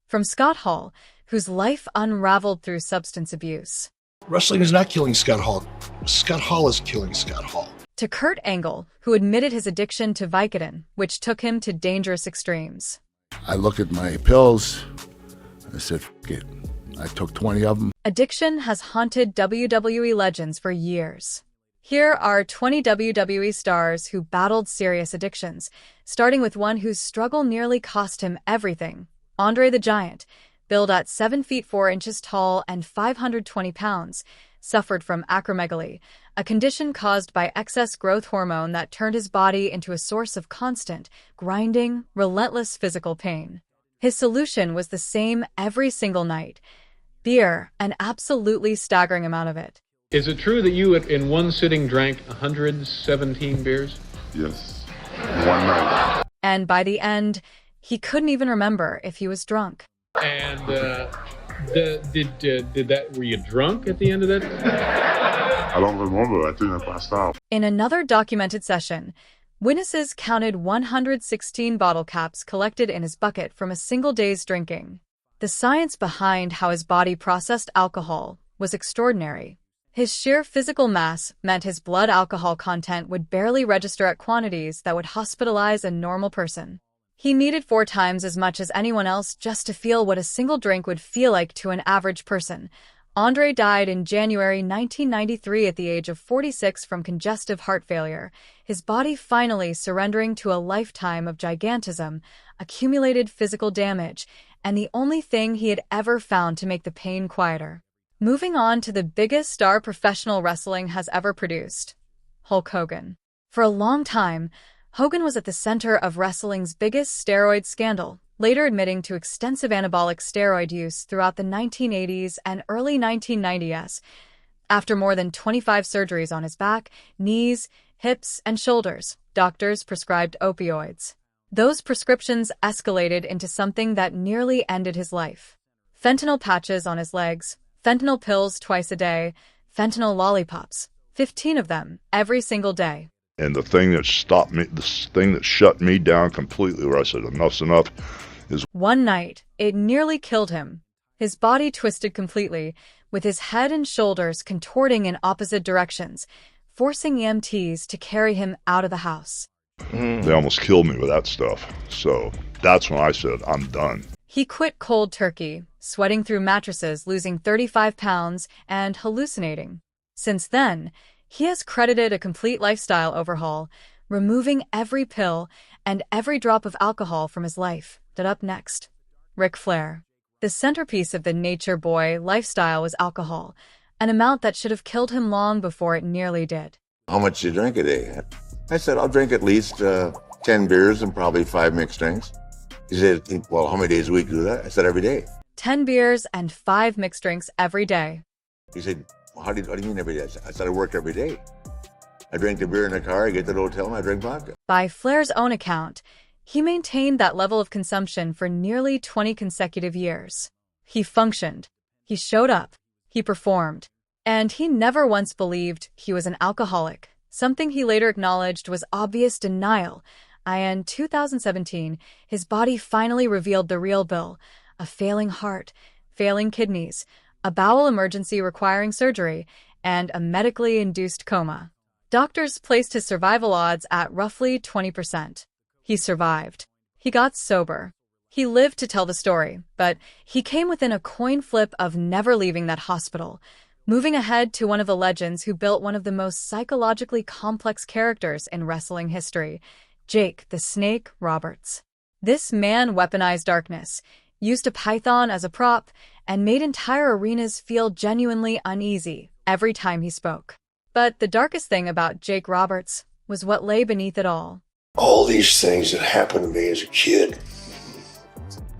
From Scott Hall, whose life unraveled through substance abuse, Wrestling is not killing Scott Hall. Scott Hall is killing Scott Hall. to Kurt Angle, who admitted his addiction to Vicodin, which took him to dangerous extremes. I look at my pills. I said, F it. I took 20 of them. Addiction has haunted WWE legends for years. Here are 20 WWE stars who battled serious addictions, starting with one whose struggle nearly cost him everything. Andre the Giant, billed at 7 feet 4 inches tall and 520 pounds, suffered from acromegaly, a condition caused by excess growth hormone that turned his body into a source of constant, grinding, relentless physical pain. His solution was the same every single night: beer, an absolutely staggering amount of it. Is it true that you, in one sitting, drank 117 beers? Yes. One night. And by the end, he couldn't even remember if he was drunk. And were you drunk at the end of that? I don't remember. I think I passed out. In another documented session, witnesses counted 116 bottle caps collected in his bucket from a single day's drinking. The science behind how his body processed alcohol was extraordinary. His sheer physical mass meant his blood alcohol content would barely register at quantities that would hospitalize a normal person. He needed 4 times as much as anyone else just to feel what a single drink would feel like to an average person. Andre died in January 1993 at the age of 46 from congestive heart failure, his body finally surrendering to a lifetime of gigantism, accumulated physical damage, and the only thing he had ever found to make the pain quieter. Moving on to the biggest star professional wrestling has ever produced: Hulk Hogan. For a long time, Hogan was at the center of wrestling's biggest steroid scandal, later admitting to extensive anabolic steroid use throughout the 1980s and early 1990s. After more than 25 surgeries on his back, knees, hips, and shoulders, doctors prescribed opioids. Those prescriptions escalated into something that nearly ended his life: fentanyl patches on his legs, fentanyl pills twice a day, fentanyl lollipops, 15 of them every single day. And the thing that stopped me, the thing that shut me down completely, where I said enough's enough, is one night, it nearly killed him. His body twisted completely, with his head and shoulders contorting in opposite directions, forcing EMTs to carry him out of the house. they almost killed me with that stuff. So that's when I said, I'm done. He quit cold turkey, sweating through mattresses, losing 35 pounds, and hallucinating. Since then, he has credited a complete lifestyle overhaul, removing every pill and every drop of alcohol from his life. Up next, Ric Flair. The centerpiece of the Nature Boy lifestyle was alcohol, an amount that should have killed him long before it nearly did. How much do you drink a day? I said, I'll drink at least 10 beers and probably 5 mixed drinks. He said, well, how many days a week do that? I said, every day. 10 beers and 5 mixed drinks every day. He said, well, what do you mean every day? I said, I work every day. I drink the beer in the car, I get to the hotel, and I drink vodka. By Flair's own account, he maintained that level of consumption for nearly 20 consecutive years. He functioned, he showed up, he performed, and he never once believed he was an alcoholic, something he later acknowledged was obvious denial. In 2017, his body finally revealed the real bill: a failing heart, failing kidneys, a bowel emergency requiring surgery, and a medically induced coma. Doctors placed his survival odds at roughly 20%. He survived. He got sober. He lived to tell the story, but he came within a coin flip of never leaving that hospital, moving ahead to one of the legends who built one of the most psychologically complex characters in wrestling history, Jake the Snake Roberts. This man weaponized darkness, used a python as a prop, and made entire arenas feel genuinely uneasy every time he spoke. But the darkest thing about Jake Roberts was what lay beneath it all. All these things that happened to me as a kid,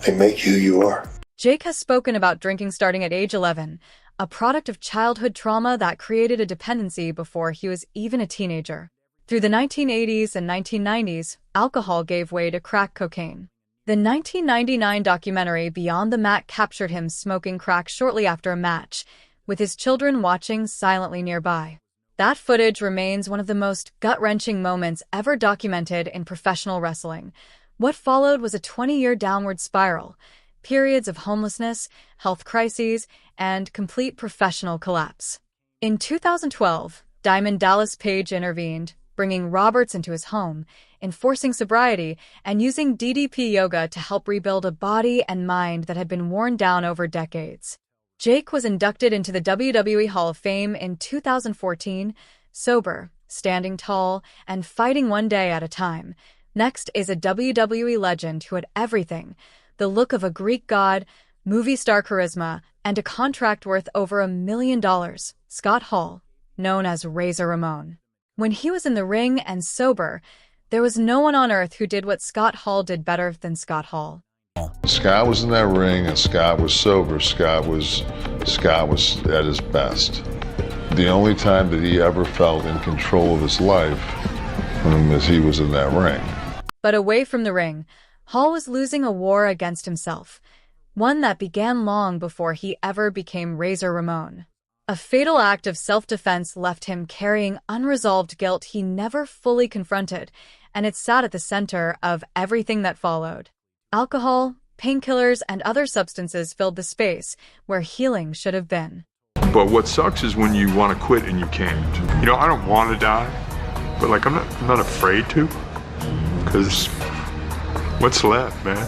they make who you are. Jake has spoken about drinking starting at age 11, a product of childhood trauma that created a dependency before he was even a teenager. Through the 1980s and 1990s, alcohol gave way to crack cocaine. The 1999 documentary Beyond the Mat captured him smoking crack shortly after a match, with his children watching silently nearby. That footage remains one of the most gut-wrenching moments ever documented in professional wrestling. What followed was a 20-year downward spiral, periods of homelessness, health crises, and complete professional collapse. In 2012, Diamond Dallas Page intervened, bringing Roberts into his home, enforcing sobriety, and using DDP yoga to help rebuild a body and mind that had been worn down over decades. Jake was inducted into the WWE Hall of Fame in 2014, sober, standing tall, and fighting one day at a time. Next is a WWE legend who had everything: the look of a Greek god, movie star charisma, and a contract worth over $1 million, Scott Hall, known as Razor Ramon. When he was in the ring and sober, there was no one on earth who did what Scott Hall did better than Scott Hall. Scott was in that ring and Scott was sober. Scott was at his best. The only time that he ever felt in control of his life was he was in that ring. But away from the ring, Hall was losing a war against himself, one that began long before he ever became Razor Ramon. A fatal act of self-defense left him carrying unresolved guilt he never fully confronted, and it sat at the center of everything that followed. Alcohol, painkillers, and other substances filled the space where healing should have been. But what sucks is when you want to quit and you can't. You know, I don't want to die, but like I'm not afraid to, because what's left, man?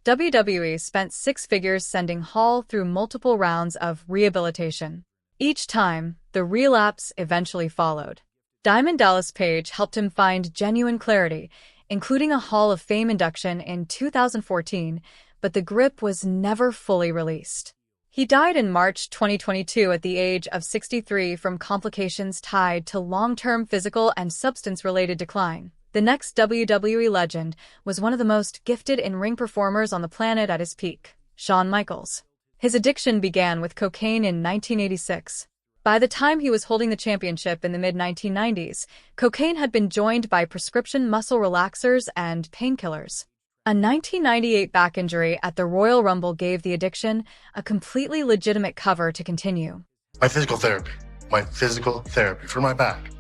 WWE spent six figures sending Hall through multiple rounds of rehabilitation. Each time, the relapse eventually followed. Diamond Dallas Page helped him find genuine clarity, including a Hall of Fame induction in 2014, but the grip was never fully released. He died in March 2022 at the age of 63 from complications tied to long-term physical and substance-related decline. The next WWE legend was one of the most gifted in-ring performers on the planet at his peak, Shawn Michaels. His addiction began with cocaine in 1986. By the time he was holding the championship in the mid-1990s, cocaine had been joined by prescription muscle relaxers and painkillers. A 1998 back injury at the Royal Rumble gave the addiction a completely legitimate cover to continue. My physical therapy for my back.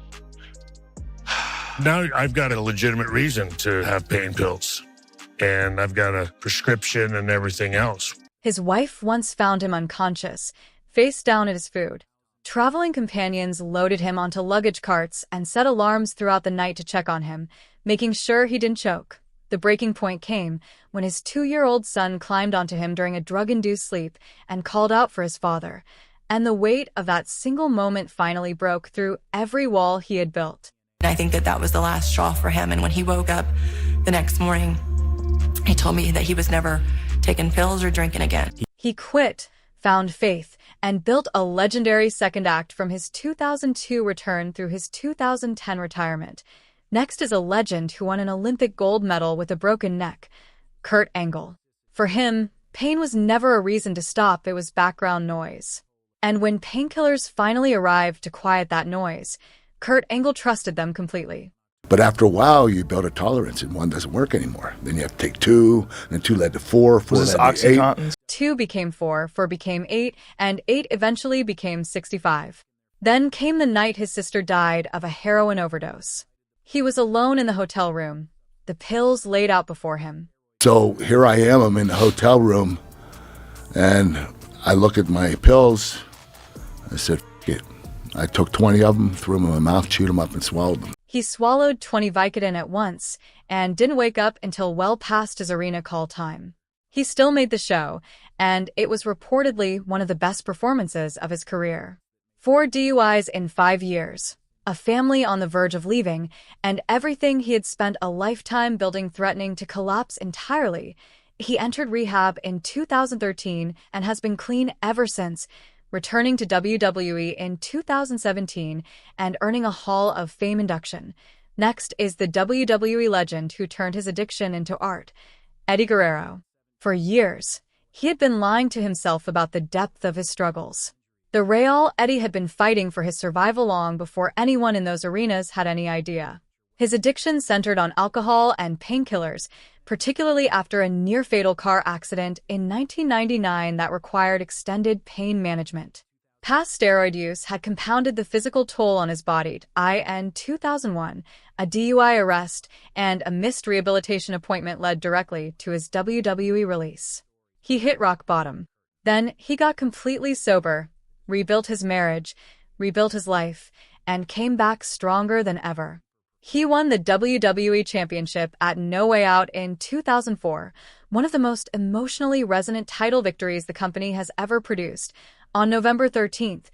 Now I've got a legitimate reason to have pain pills, and I've got a prescription and everything else. His wife once found him unconscious, face down at his food. Traveling companions loaded him onto luggage carts and set alarms throughout the night to check on him, making sure he didn't choke. The breaking point came when his 2-year-old son climbed onto him during a drug-induced sleep and called out for his father, and the weight of that single moment finally broke through every wall he had built. I think that was the last straw for him, and when he woke up the next morning, he told me that he was never taking pills or drinking again. He quit, found faith, and built a legendary second act from his 2002 return through his 2010 retirement. Next is a legend who won an Olympic gold medal with a broken neck, Kurt Angle. For him, pain was never a reason to stop, it was background noise. And when painkillers finally arrived to quiet that noise, Kurt Angle trusted them completely. But after a while, you build a tolerance, and one doesn't work anymore. Then you have to take 2, and 2 led to 4, 4 Was this led to 8. OxyContin? 2 became 4, 4 became 8, and 8 eventually became 65. Then came the night his sister died of a heroin overdose. He was alone in the hotel room, the pills laid out before him. So here I am, I'm in the hotel room, and I look at my pills. I said, F it. I took 20 of them, threw them in my mouth, chewed them up, and swallowed them. He swallowed 20 Vicodin at once and didn't wake up until well past his arena call time. He still made the show, and it was reportedly one of the best performances of his career. 4 DUIs in 5 years, a family on the verge of leaving, and everything he had spent a lifetime building threatening to collapse entirely. He entered rehab in 2013 and has been clean ever since, returning to WWE in 2017 and earning a Hall of Fame induction. Next is the WWE legend who turned his addiction into art, Eddie Guerrero. For years, he had been lying to himself about the depth of his struggles. The Real Eddie had been fighting for his survival long before anyone in those arenas had any idea. His addiction centered on alcohol and painkillers, particularly after a near-fatal car accident in 1999 that required extended pain management. Past steroid use had compounded the physical toll on his body. In 2001, a DUI arrest and a missed rehabilitation appointment led directly to his WWE release. He hit rock bottom. Then he got completely sober, rebuilt his marriage, rebuilt his life, and came back stronger than ever. He won the WWE Championship at No Way Out in 2004, one of the most emotionally resonant title victories the company has ever produced. On November 13,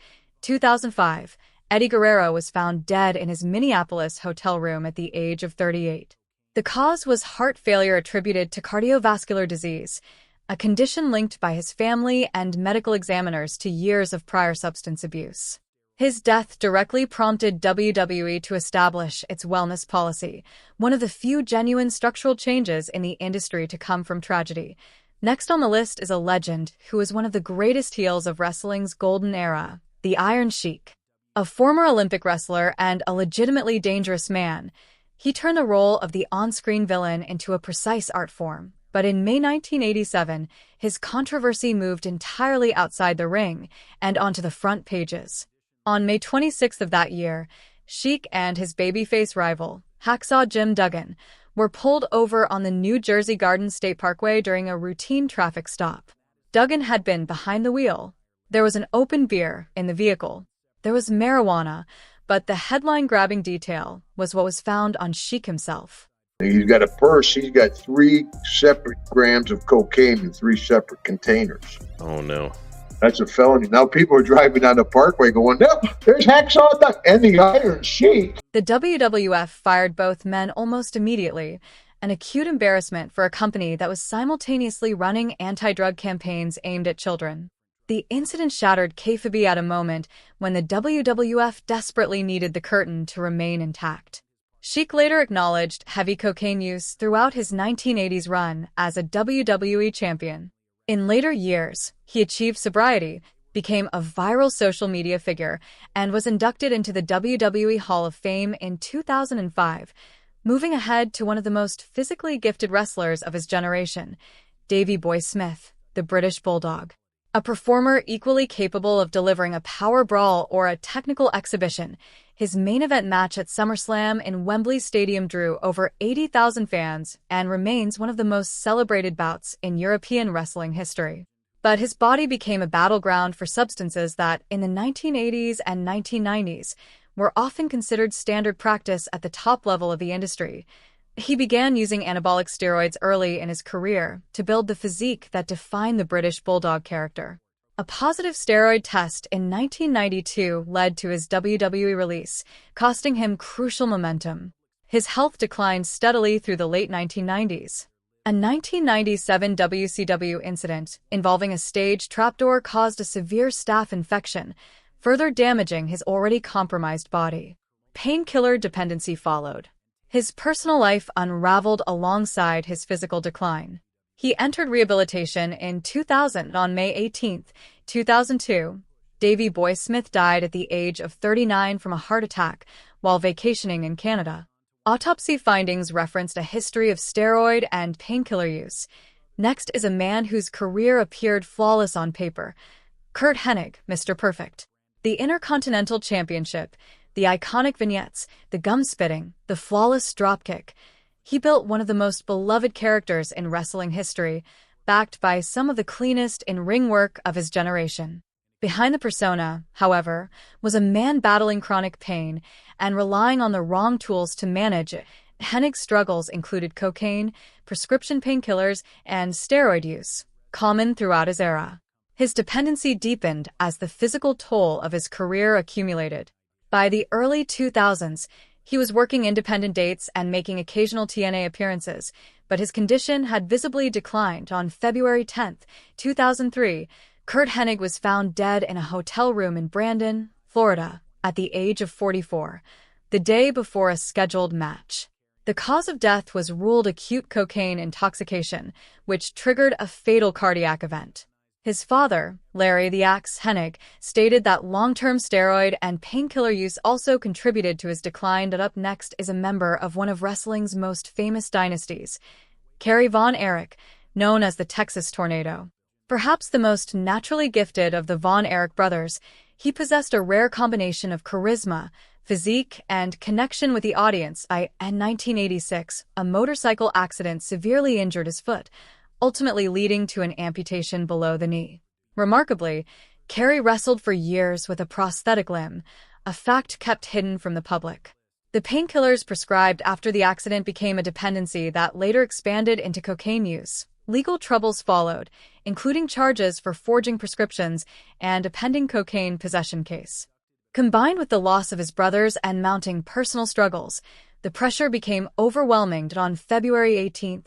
2005, Eddie Guerrero was found dead in his Minneapolis hotel room at the age of 38. The cause was heart failure attributed to cardiovascular disease, a condition linked by his family and medical examiners to years of prior substance abuse. His death directly prompted WWE to establish its wellness policy, one of the few genuine structural changes in the industry to come from tragedy. Next on the list is a legend who is one of the greatest heels of wrestling's golden era, the Iron Sheik. A former Olympic wrestler and a legitimately dangerous man, he turned the role of the on-screen villain into a precise art form. But in May 1987, his controversy moved entirely outside the ring and onto the front pages. On May 26th of that year, Sheik and his babyface rival, Hacksaw Jim Duggan, were pulled over on the New Jersey Garden State Parkway during a routine traffic stop. Duggan had been behind the wheel. There was an open beer in the vehicle. There was marijuana, but the headline-grabbing detail was what was found on Sheik himself. He's got a purse. He's got 3 separate grams of cocaine in 3 separate containers. Oh, no. That's a felony. Now people are driving down the parkway going, no, there's Hacksaw Duck and the Iron Sheik. The WWF fired both men almost immediately, an acute embarrassment for a company that was simultaneously running anti-drug campaigns aimed at children. The incident shattered kayfabe at a moment when the WWF desperately needed the curtain to remain intact. Sheik later acknowledged heavy cocaine use throughout his 1980s run as a WWE champion. In later years, he achieved sobriety, became a viral social media figure, and was inducted into the WWE Hall of Fame in 2005, moving ahead to one of the most physically gifted wrestlers of his generation, Davey Boy Smith, the British Bulldog. A performer equally capable of delivering a power brawl or a technical exhibition, his main event match at SummerSlam in Wembley Stadium drew over 80,000 fans and remains one of the most celebrated bouts in European wrestling history. But his body became a battleground for substances that, in the 1980s and 1990s, were often considered standard practice at the top level of the industry. He began using anabolic steroids early in his career to build the physique that defined the British Bulldog character. A positive steroid test in 1992 led to his WWE release, costing him crucial momentum. His health declined steadily through the late 1990s. A 1997 WCW incident involving a stage trapdoor caused a severe staph infection, further damaging his already compromised body. Painkiller dependency followed. His personal life unraveled alongside his physical decline. He entered rehabilitation in 2000. On May 18, 2002, Davey Boy Smith died at the age of 39 from a heart attack while vacationing in Canada. Autopsy findings referenced a history of steroid and painkiller use. Next is a man whose career appeared flawless on paper, Curt Hennig, Mr. Perfect. The Intercontinental Championship, the iconic vignettes, the gum spitting, the flawless dropkick. He built one of the most beloved characters in wrestling history, backed by some of the cleanest in-ring work of his generation. Behind the persona, however, was a man battling chronic pain and relying on the wrong tools to manage it. Hennig's struggles included cocaine, prescription painkillers, and steroid use, common throughout his era. His dependency deepened as the physical toll of his career accumulated. By the early 2000s, he was working independent dates and making occasional TNA appearances, but his condition had visibly declined. On February 10, 2003, Curt Hennig was found dead in a hotel room in Brandon, Florida, at the age of 44, the day before a scheduled match. The cause of death was ruled acute cocaine intoxication, which triggered a fatal cardiac event. His father, Larry the Axe Hennig, stated that long-term steroid and painkiller use also contributed to his decline. Up next is a member of one of wrestling's most famous dynasties, Kerry Von Erich, known as the Texas Tornado. Perhaps the most naturally gifted of the Von Erich brothers, he possessed a rare combination of charisma, physique, and connection with the audience. In 1986, a motorcycle accident severely injured his foot, ultimately leading to an amputation below the knee. Remarkably, Kerry wrestled for years with a prosthetic limb, a fact kept hidden from the public. The painkillers prescribed after the accident became a dependency that later expanded into cocaine use. Legal troubles followed, including charges for forging prescriptions and a pending cocaine possession case. Combined with the loss of his brothers and mounting personal struggles, the pressure became overwhelming. On February 18,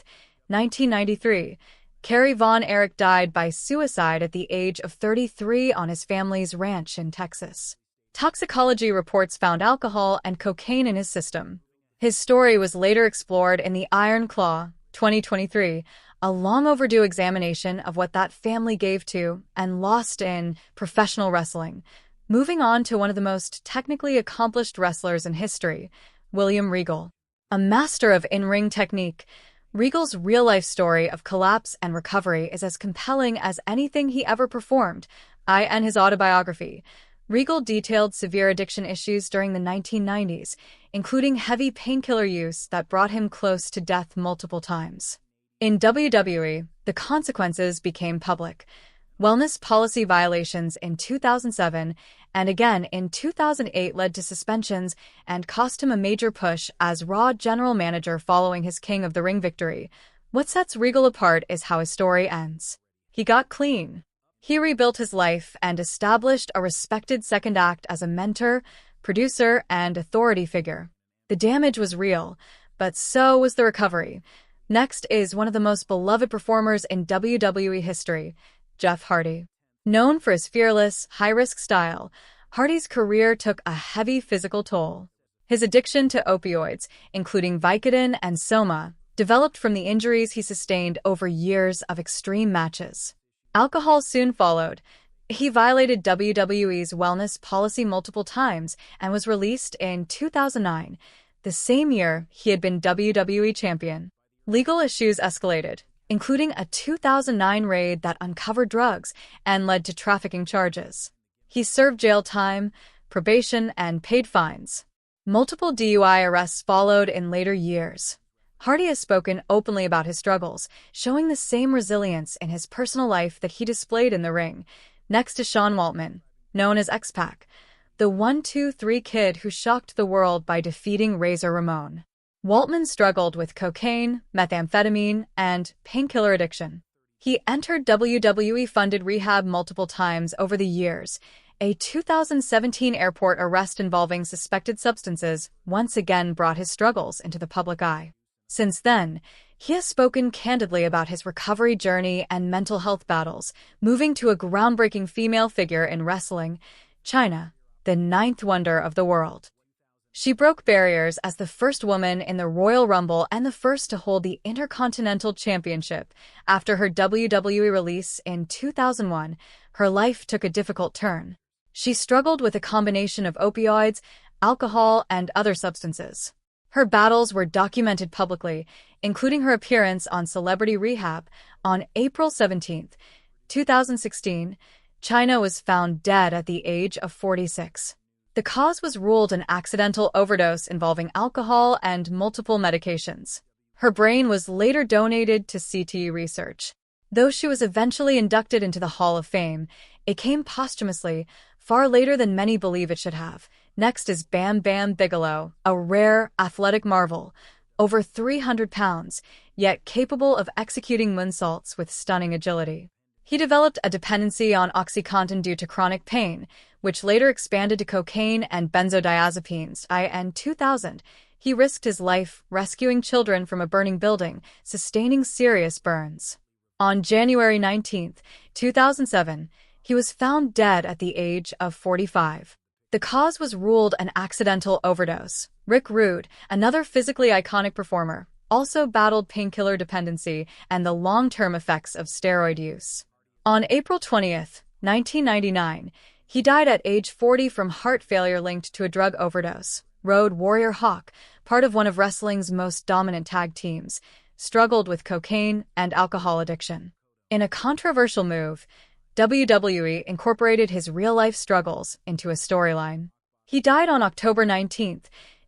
1993, Kerry Von Erich died by suicide at the age of 33 on his family's ranch in Texas. Toxicology reports found alcohol and cocaine in his system. His story was later explored in The Iron Claw, 2023, a long overdue examination of what that family gave to and lost in professional wrestling. Moving on to one of the most technically accomplished wrestlers in history, William Regal. A master of in-ring technique, Regal's real-life story of collapse and recovery is as compelling as anything he ever performed. In his autobiography, Regal detailed severe addiction issues during the 1990s, including heavy painkiller use that brought him close to death multiple times. In WWE, the consequences became public. Wellness policy violations in 2007 and again in 2008 led to suspensions and cost him a major push as Raw general manager following his King of the Ring victory. What sets Regal apart is how his story ends. He got clean. He rebuilt his life and established a respected second act as a mentor, producer, and authority figure. The damage was real, but so was the recovery. Next is one of the most beloved performers in WWE history, Jeff Hardy. Known for his fearless, high-risk style, Hardy's career took a heavy physical toll. His addiction to opioids, including Vicodin and Soma, developed from the injuries he sustained over years of extreme matches. Alcohol soon followed. He violated WWE's wellness policy multiple times and was released in 2009, the same year he had been WWE champion. Legal issues escalated, including a 2009 raid that uncovered drugs and led to trafficking charges. He served jail time, probation, and paid fines. Multiple DUI arrests followed in later years. Hardy has spoken openly about his struggles, showing the same resilience in his personal life that he displayed in the ring. Next is Sean Waltman, known as X-Pac, the 1-2-3 kid who shocked the world by defeating Razor Ramon. Waltman struggled with cocaine, methamphetamine, and painkiller addiction. He entered WWE-funded rehab multiple times over the years. A 2017 airport arrest involving suspected substances once again brought his struggles into the public eye. Since then, he has spoken candidly about his recovery journey and mental health battles, moving to a groundbreaking female figure in wrestling, Chyna, the ninth wonder of the world. She broke barriers as the first woman in the Royal Rumble and the first to hold the Intercontinental Championship. After her WWE release in 2001, her life took a difficult turn. She struggled with a combination of opioids, alcohol, and other substances. Her battles were documented publicly, including her appearance on Celebrity Rehab. On April 17, 2016, Chyna was found dead at the age of 46. The cause was ruled an accidental overdose involving alcohol and multiple medications. Her brain was later donated to CTE research. Though she was eventually inducted into the Hall of Fame, it came posthumously, far later than many believe it should have. Next is Bam Bam Bigelow, a rare, athletic marvel, over 300 pounds, yet capable of executing moonsaults with stunning agility. He developed a dependency on OxyContin due to chronic pain, which later expanded to cocaine and benzodiazepines. In 2000, he risked his life rescuing children from a burning building, sustaining serious burns. On January 19, 2007, he was found dead at the age of 45. The cause was ruled an accidental overdose. Rick Rude, another physically iconic performer, also battled painkiller dependency and the long-term effects of steroid use. On April 20, 1999, he died at age 40 from heart failure linked to a drug overdose. Road Warrior Hawk, part of one of wrestling's most dominant tag teams, struggled with cocaine and alcohol addiction. In a controversial move, WWE incorporated his real-life struggles into a storyline. He died on October 19,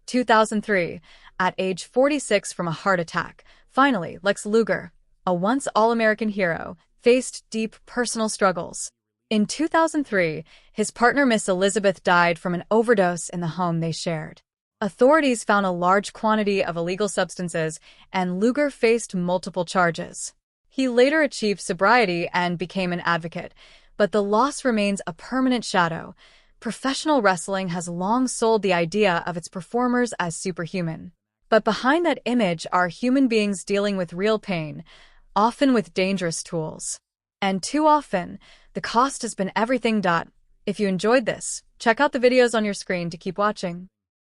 2003, at age 46 from a heart attack. Finally, Lex Luger, a once All-American hero, faced deep personal struggles. In 2003, his partner Miss Elizabeth died from an overdose in the home they shared. Authorities found a large quantity of illegal substances, and Luger faced multiple charges. He later achieved sobriety and became an advocate, but the loss remains a permanent shadow. Professional wrestling has long sold the idea of its performers as superhuman. But behind that image are human beings dealing with real pain, often with dangerous tools. And too often, the cost has been everything. If you enjoyed this, check out the videos on your screen to keep watching.